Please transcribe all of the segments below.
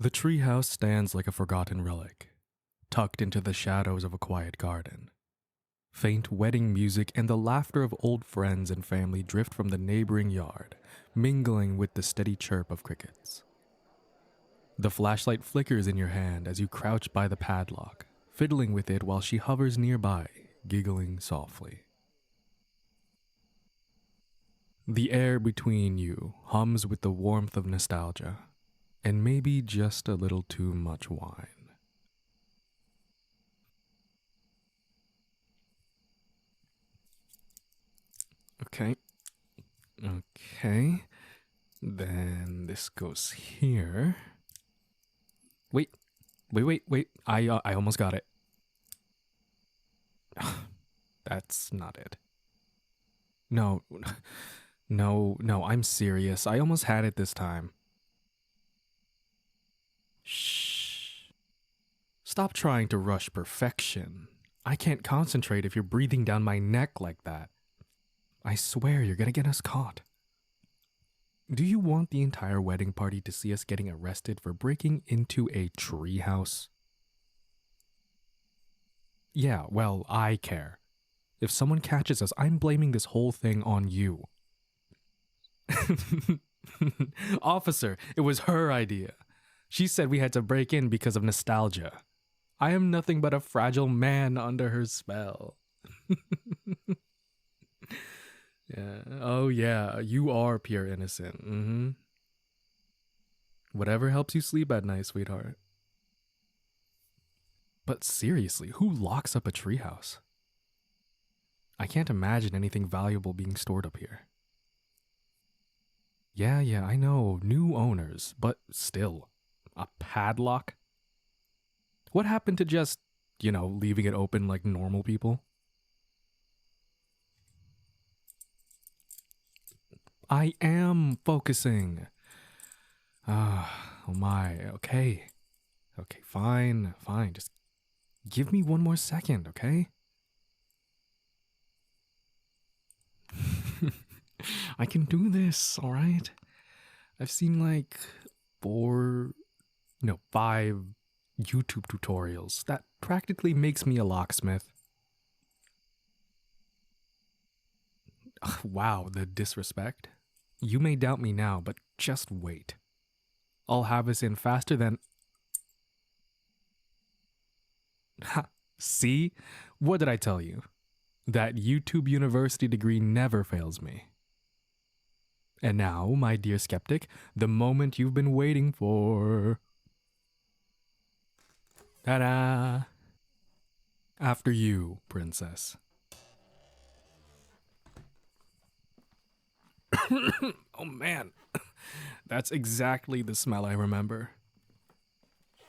The treehouse stands like a forgotten relic, tucked into the shadows of a quiet garden. Faint wedding music and the laughter of old friends and family drift from the neighboring yard, mingling with the steady chirp of crickets. The flashlight flickers in your hand as you crouch by the padlock, fiddling with it while she hovers nearby, giggling softly. The air between you hums with the warmth of nostalgia, and maybe just a little too much wine. Okay. Okay. Then this goes here. Wait. I almost got it. That's not it. No. No, I'm serious. I almost had it this time. Shh. Stop trying to rush perfection. I can't concentrate if you're breathing down my neck like that. I swear you're gonna get us caught. Do you want the entire wedding party to see us getting arrested for breaking into a treehouse? Yeah, well, I care. If someone catches us, I'm blaming this whole thing on you. Officer, it was her idea. She said we had to break in because of nostalgia. I am nothing but a fragile man under her spell. Yeah. Oh, yeah. You are pure innocent. Mm-hmm. Whatever helps you sleep at night, sweetheart. But seriously, who locks up a treehouse? I can't imagine anything valuable being stored up here. Yeah, I know. New owners, but still. A padlock? What happened to just, leaving it open like normal people? I am focusing. Oh my, okay. Okay, fine. Just give me one more second, okay? I can do this, alright? I've seen like 5 YouTube tutorials. That practically makes me a locksmith. Wow, the disrespect. You may doubt me now, but just wait. I'll have us in faster than... Ha! See? What did I tell you? That YouTube university degree never fails me. And now, my dear skeptic, the moment you've been waiting for. Ta-da! After you, princess. Oh man, that's exactly the smell I remember.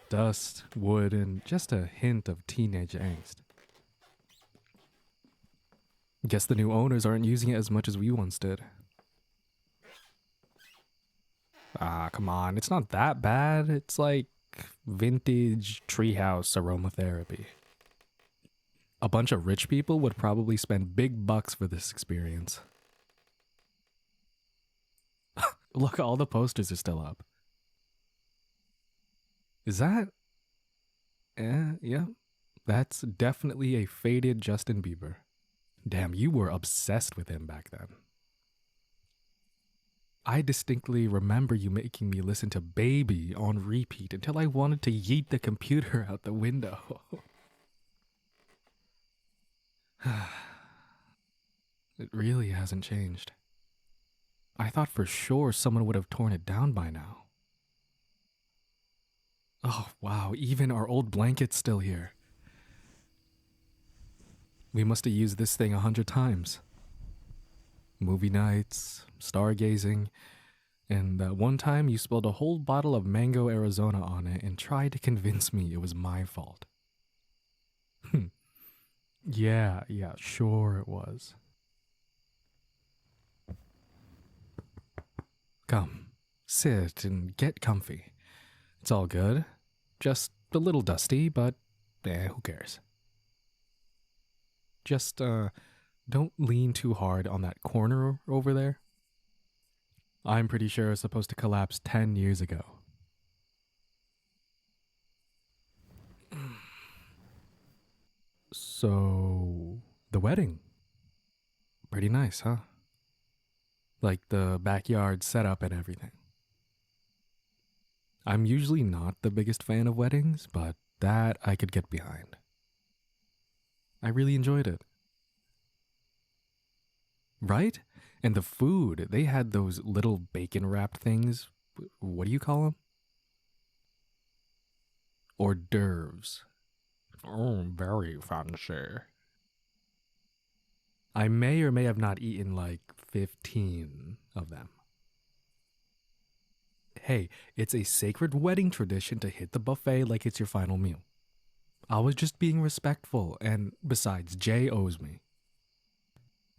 Dust, wood, and just a hint of teenage angst. Guess the new owners aren't using it as much as we once did. Ah, come on, it's not that bad. It's like vintage treehouse aromatherapy. A bunch of rich people would probably spend big bucks for this experience. Look, all the posters are still up. Is that? Yeah. That's definitely a faded Justin Bieber. Damn, you were obsessed with him back then. I distinctly remember you making me listen to Baby on repeat until I wanted to yeet the computer out the window. It really hasn't changed. I thought for sure someone would have torn it down by now. Oh, wow, even our old blanket's still here. We must have used this thing 100 times. Movie nights, stargazing, and that one time you spilled a whole bottle of Mango Arizona on it and tried to convince me it was my fault. Yeah, sure it was. Come, sit and get comfy. It's all good. Just a little dusty, but who cares? Just, don't lean too hard on that corner over there. I'm pretty sure it's supposed to collapse 10 years ago. So, the wedding. Pretty nice, huh? Like the backyard setup and everything. I'm usually not the biggest fan of weddings, but that I could get behind. I really enjoyed it. Right? And the food, they had those little bacon wrapped things. What do you call them? Hors d'oeuvres. Oh, very fancy. I may or may have not eaten like 15 of them. Hey, it's a sacred wedding tradition to hit the buffet like it's your final meal. I was just being respectful, and besides, Jay owes me.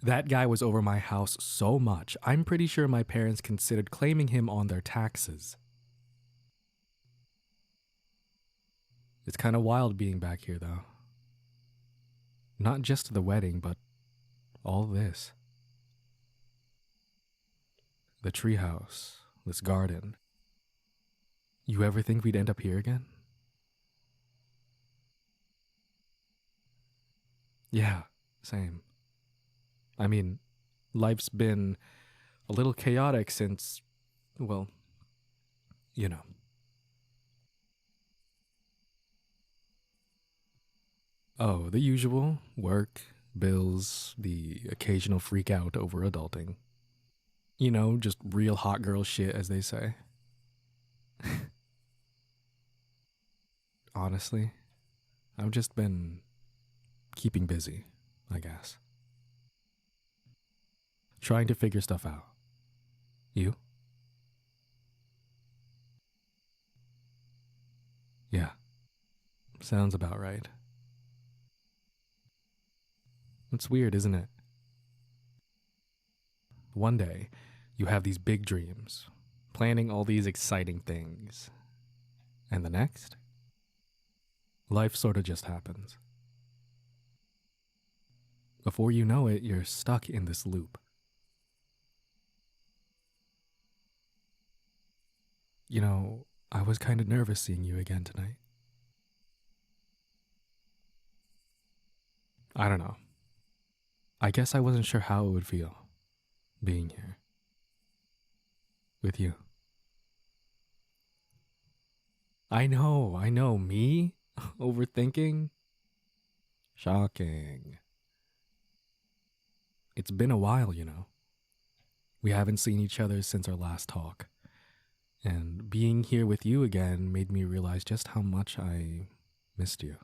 That guy was over my house so much, I'm pretty sure my parents considered claiming him on their taxes. It's kind of wild being back here, though. Not just the wedding, but all this. The treehouse, this garden. You ever think we'd end up here again? Yeah, same. I mean, life's been a little chaotic since, well, you know. Oh, the usual work, bills, the occasional freak out over adulting. You know, just real hot girl shit, as they say. Honestly, I've just been keeping busy, I guess. Trying to figure stuff out. You? Yeah, sounds about right. It's weird, isn't it? One day, you have these big dreams, planning all these exciting things. And the next, life sort of just happens. Before you know it, you're stuck in this loop. You know, I was kind of nervous seeing you again tonight. I don't know. I guess I wasn't sure how it would feel being here with you. I know, me? Overthinking? Shocking. It's been a while, you know. We haven't seen each other since our last talk. And being here with you again made me realize just how much I missed you.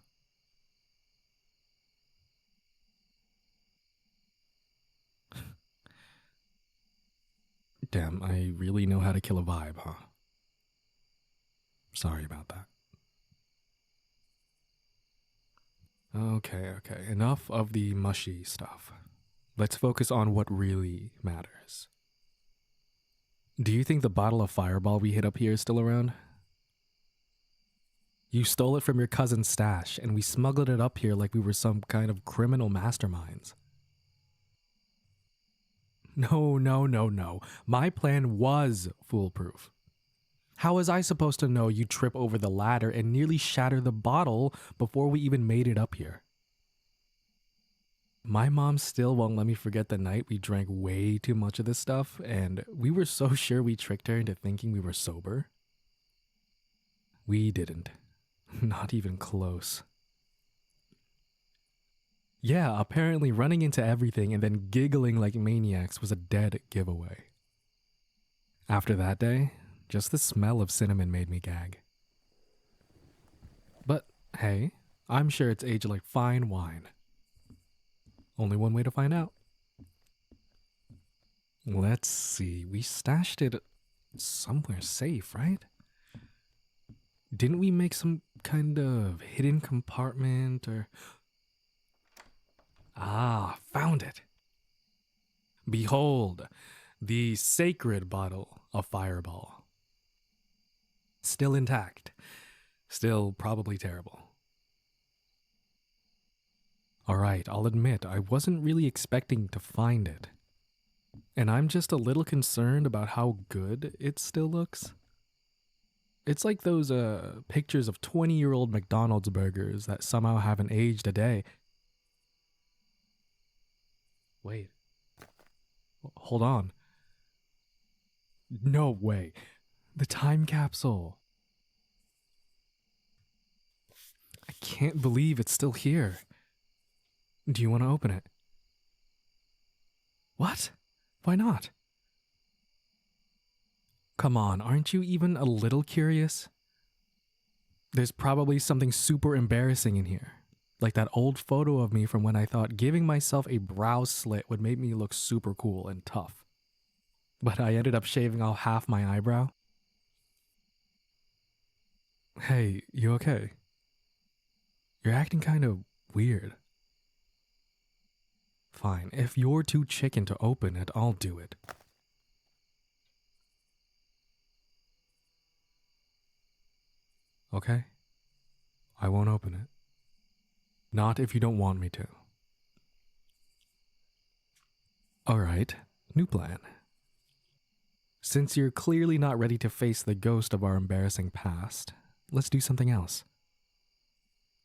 Damn, I really know how to kill a vibe, huh? Sorry about that. Okay. Enough of the mushy stuff. Let's focus on what really matters. Do you think the bottle of Fireball we hid up here is still around? You stole it from your cousin's stash, and we smuggled it up here like we were some kind of criminal masterminds. No. My plan was foolproof. How was I supposed to know you'd trip over the ladder and nearly shatter the bottle before we even made it up here? My mom still won't let me forget the night we drank way too much of this stuff, and we were so sure we tricked her into thinking we were sober. We didn't. Not even close. Yeah, apparently running into everything and then giggling like maniacs was a dead giveaway. After that day, just the smell of cinnamon made me gag. But hey, I'm sure it's aged like fine wine. Only one way to find out. Let's see, we stashed it somewhere safe, right? Didn't we make some kind of hidden compartment or... Ah, found it. Behold, the sacred bottle of Fireball. Still intact. Still probably terrible. Alright, I'll admit, I wasn't really expecting to find it. And I'm just a little concerned about how good it still looks. It's like those pictures of 20-year-old McDonald's burgers that somehow haven't aged a day. Wait. Hold on. No way. The time capsule. I can't believe it's still here. Do you want to open it? What? Why not? Come on, aren't you even a little curious? There's probably something super embarrassing in here. Like that old photo of me from when I thought giving myself a brow slit would make me look super cool and tough. But I ended up shaving off half my eyebrow. Hey, you okay? You're acting kind of weird. Fine, if you're too chicken to open it, I'll do it. Okay? I won't open it. Not if you don't want me to. Alright, new plan. Since you're clearly not ready to face the ghost of our embarrassing past, let's do something else.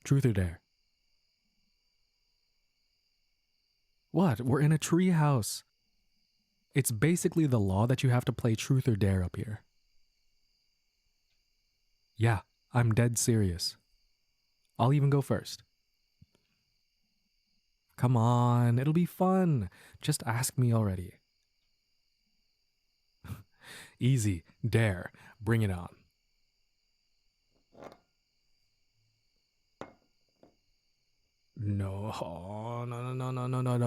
Truth or dare? What? We're in a treehouse. It's basically the law that you have to play truth or dare up here. Yeah, I'm dead serious. I'll even go first. Come on, it'll be fun. Just ask me already. Easy, dare, bring it on. No,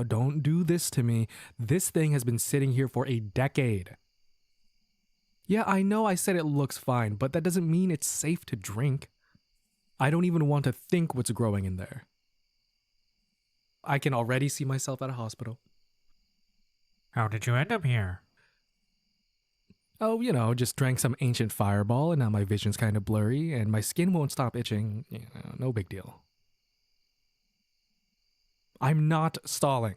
don't do this to me. This thing has been sitting here for a decade. Yeah, I know I said it looks fine, but that doesn't mean it's safe to drink. I don't even want to think what's growing in there. I can already see myself at a hospital. How did you end up here? Oh, just drank some ancient fireball and now my vision's kind of blurry and my skin won't stop itching. No big deal. I'm not stalling.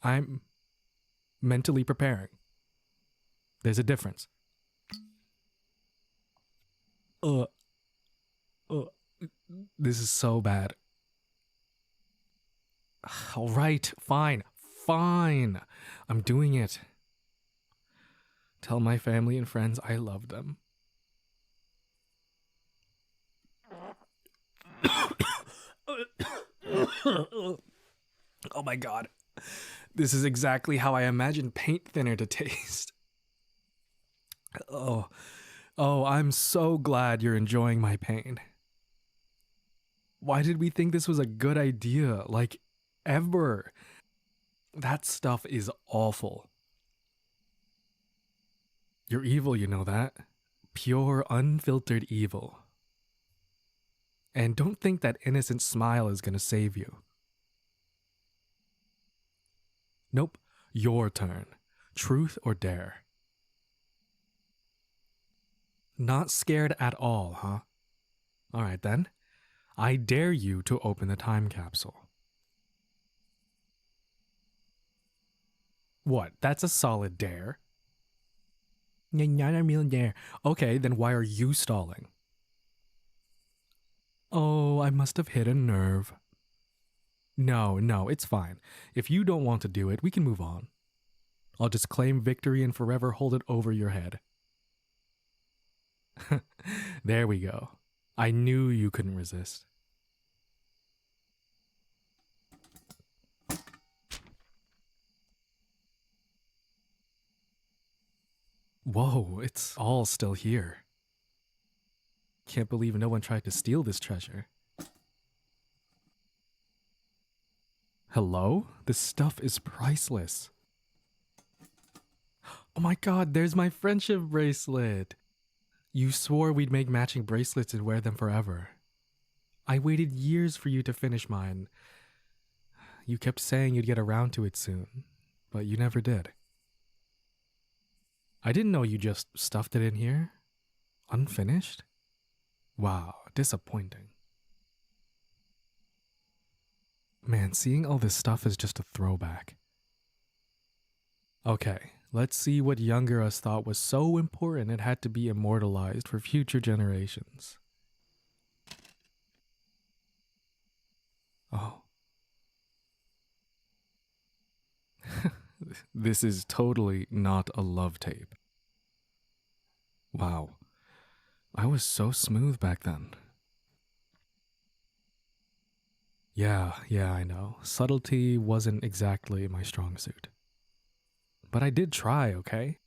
I'm mentally preparing. There's a difference. This is so bad. All right, fine. I'm doing it. Tell my family and friends I love them. Oh my god. This is exactly how I imagined paint thinner to taste. Oh, I'm so glad you're enjoying my pain. Why did we think this was a good idea? Like, ever? That stuff is awful. You're evil, you know that? Pure, unfiltered evil. And don't think that innocent smile is gonna save you. Nope, your turn. Truth or dare? Not scared at all, huh? Alright then. I dare you to open the time capsule. What? That's a solid dare. Not a real dare. Okay, then why are you stalling? Oh, I must have hit a nerve. No, it's fine. If you don't want to do it, we can move on. I'll just claim victory and forever hold it over your head. There we go. I knew you couldn't resist. Whoa, it's all still here. Can't believe no one tried to steal this treasure. Hello? This stuff is priceless. Oh my god, there's my friendship bracelet. You swore we'd make matching bracelets and wear them forever. I waited years for you to finish mine. You kept saying you'd get around to it soon, but you never did. I didn't know you just stuffed it in here. Unfinished? Wow, disappointing. Man, seeing all this stuff is just a throwback. Okay, let's see what younger us thought was so important it had to be immortalized for future generations. Oh. This is totally not a love tape. Wow. I was so smooth back then. Yeah, I know. Subtlety wasn't exactly my strong suit. But I did try, okay?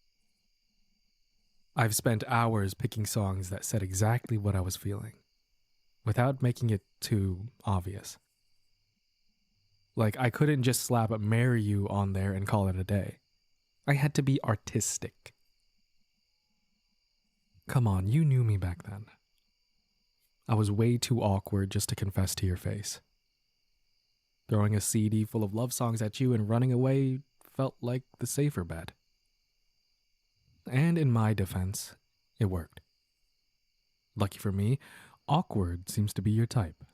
I've spent hours picking songs that said exactly what I was feeling, without making it too obvious. Like, I couldn't just slap "Marry You" on there and call it a day. I had to be artistic. Come on, you knew me back then. I was way too awkward just to confess to your face. Throwing a CD full of love songs at you and running away felt like the safer bet. And in my defense, it worked. Lucky for me, awkward seems to be your type.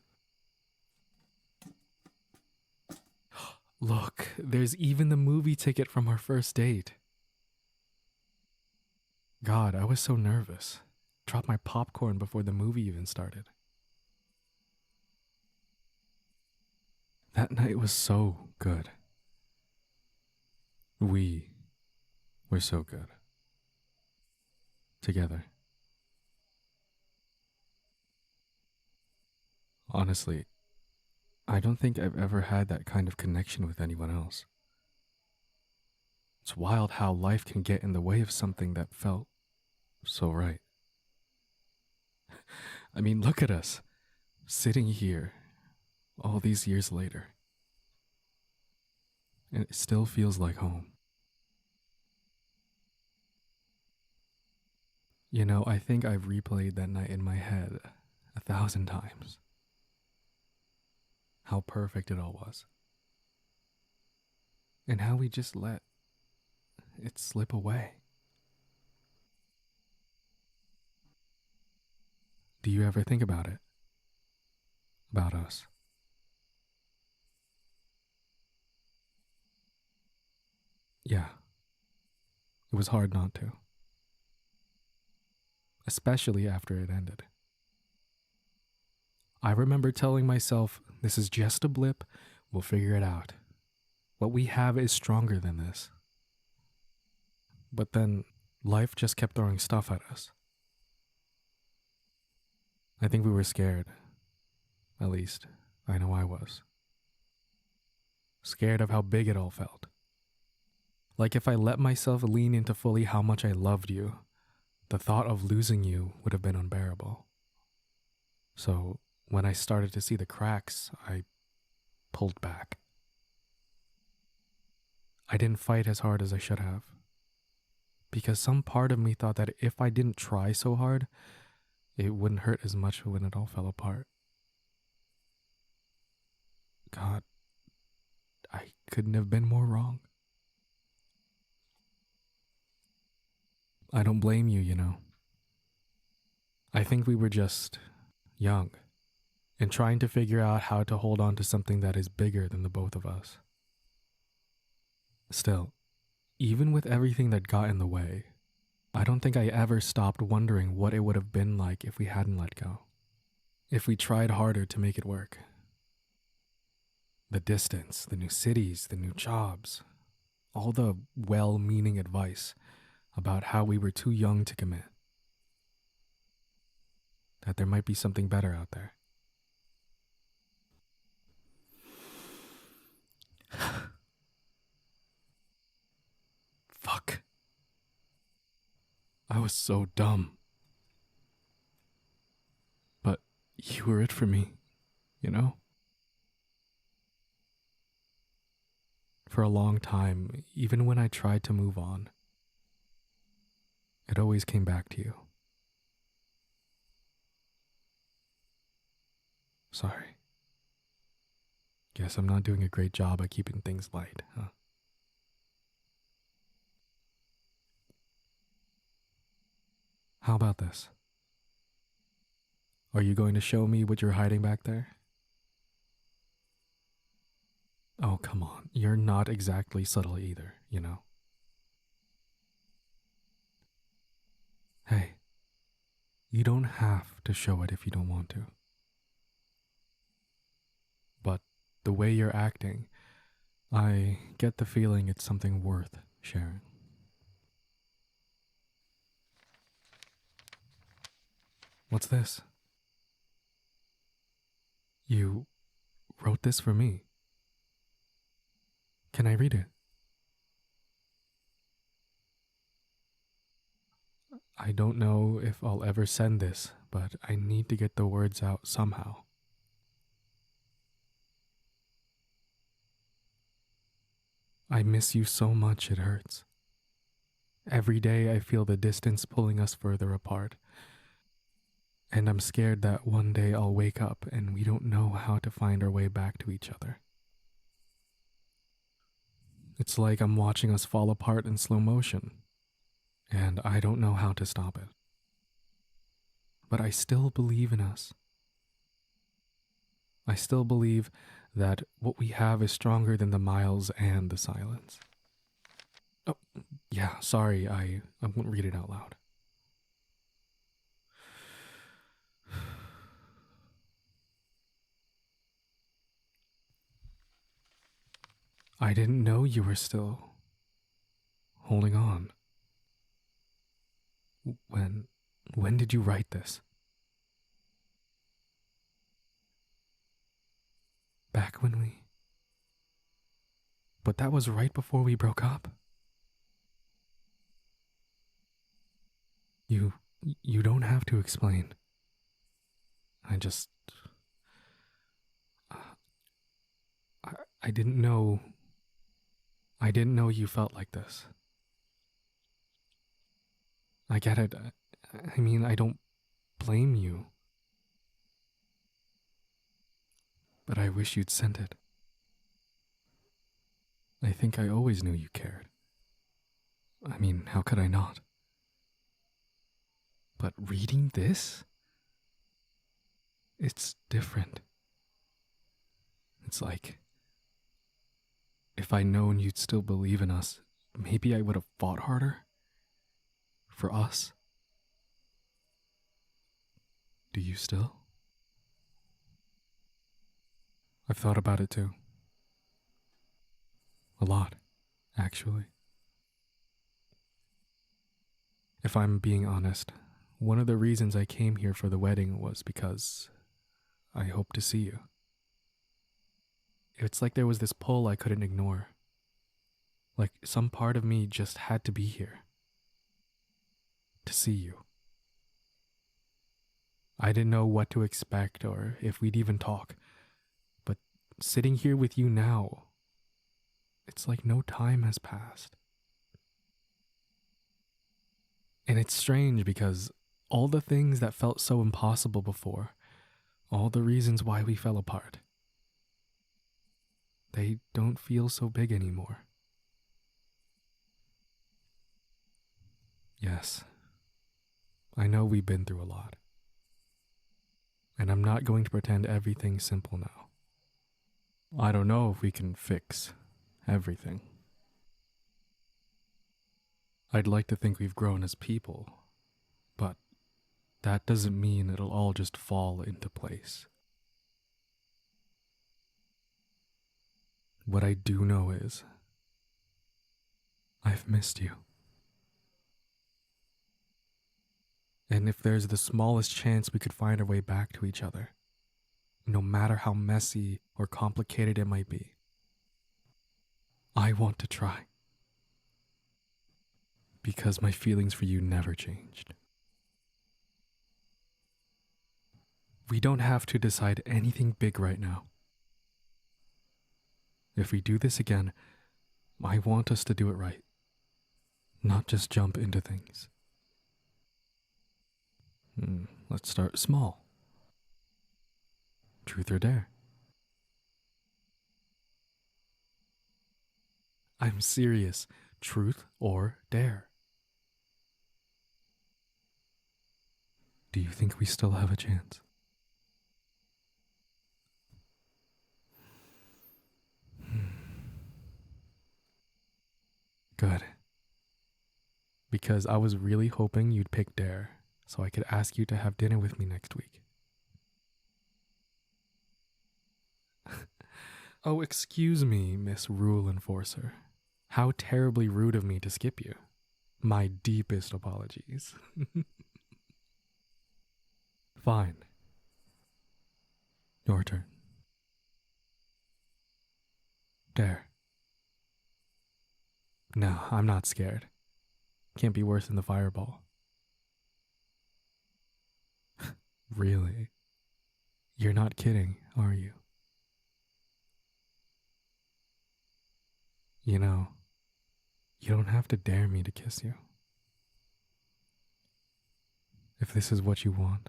Look, there's even the movie ticket from our first date. God, I was so nervous. Dropped my popcorn before the movie even started. That night was so good. We were so good. Together. Honestly, I don't think I've ever had that kind of connection with anyone else. It's wild how life can get in the way of something that felt so right. I mean, look at us, sitting here all these years later, and it still feels like home. You know, I think I've replayed that night in my head 1,000 times. How perfect it all was. And how we just let it slip away. Do you ever think about it? About us? Yeah, it was hard not to. Especially after it ended. I remember telling myself, this is just a blip, we'll figure it out. What we have is stronger than this. But then, life just kept throwing stuff at us. I think we were scared. At least, I know I was. Scared of how big it all felt. Like if I let myself lean into fully how much I loved you, the thought of losing you would have been unbearable. So, when I started to see the cracks, I pulled back. I didn't fight as hard as I should have. Because some part of me thought that if I didn't try so hard, it wouldn't hurt as much when it all fell apart. God, I couldn't have been more wrong. I don't blame you, you know. I think we were just young and trying to figure out how to hold on to something that is bigger than the both of us. Still, even with everything that got in the way, I don't think I ever stopped wondering what it would have been like if we hadn't let go. If we tried harder to make it work. The distance, the new cities, the new jobs, all the well-meaning advice about how we were too young to commit. That there might be something better out there. Fuck. I was so dumb. But you were it for me, you know? For a long time, even when I tried to move on, it always came back to you. Sorry. Guess I'm not doing a great job at keeping things light, huh? How about this? Are you going to show me what you're hiding back there? Oh, come on. You're not exactly subtle either, you know? Hey, you don't have to show it if you don't want to. But the way you're acting, I get the feeling it's something worth sharing. What's this? You wrote this for me. Can I read it? I don't know if I'll ever send this, but I need to get the words out somehow. I miss you so much it hurts. Every day I feel the distance pulling us further apart. And I'm scared that one day I'll wake up and we don't know how to find our way back to each other. It's like I'm watching us fall apart in slow motion, and I don't know how to stop it. But I still believe in us. I still believe that what we have is stronger than the miles and the silence. Oh, yeah, sorry, I won't read it out loud. I didn't know you were still holding on. When did you write this? Back when we... But that was right before we broke up. You don't have to explain. I just... I didn't know... I didn't know you felt like this. I get it. I mean, I don't blame you. But I wish you'd sent it. I think I always knew you cared. I mean, how could I not? But reading this? It's different. It's like... If I'd known you'd still believe in us, maybe I would have fought harder. For us. Do you still? I've thought about it too. A lot, actually. If I'm being honest, one of the reasons I came here for the wedding was because I hoped to see you. It's like there was this pull I couldn't ignore. Like some part of me just had to be here. To see you. I didn't know what to expect or if we'd even talk. But sitting here with you now, it's like no time has passed. And it's strange because all the things that felt so impossible before, all the reasons why we fell apart, they don't feel so big anymore. Yes, I know we've been through a lot. And I'm not going to pretend everything's simple now. I don't know if we can fix everything. I'd like to think we've grown as people, but that doesn't mean it'll all just fall into place. What I do know is, I've missed you. And if there's the smallest chance we could find our way back to each other, no matter how messy or complicated it might be, I want to try. Because my feelings for you never changed. We don't have to decide anything big right now. If we do this again, I want us to do it right. Not just jump into things. Let's start small. Truth or dare? I'm serious. Truth or dare? Do you think we still have a chance? Good. Because I was really hoping you'd pick dare, so I could ask you to have dinner with me next week. Oh, excuse me, Miss Rule Enforcer. How terribly rude of me to skip you. My deepest apologies. Fine. Your turn. Dare. No, I'm not scared. Can't be worse than the fireball. Really? You're not kidding, are you? You know, you don't have to dare me to kiss you. If this is what you want,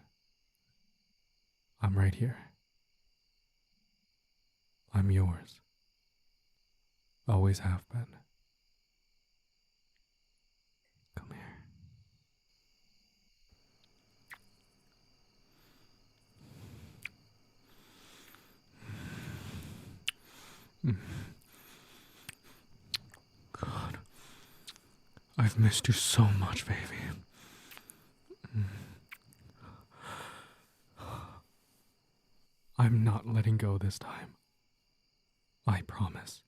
I'm right here. I'm yours. Always have been. Come here. God, I've missed you so much, baby. I'm not letting go this time. I promise.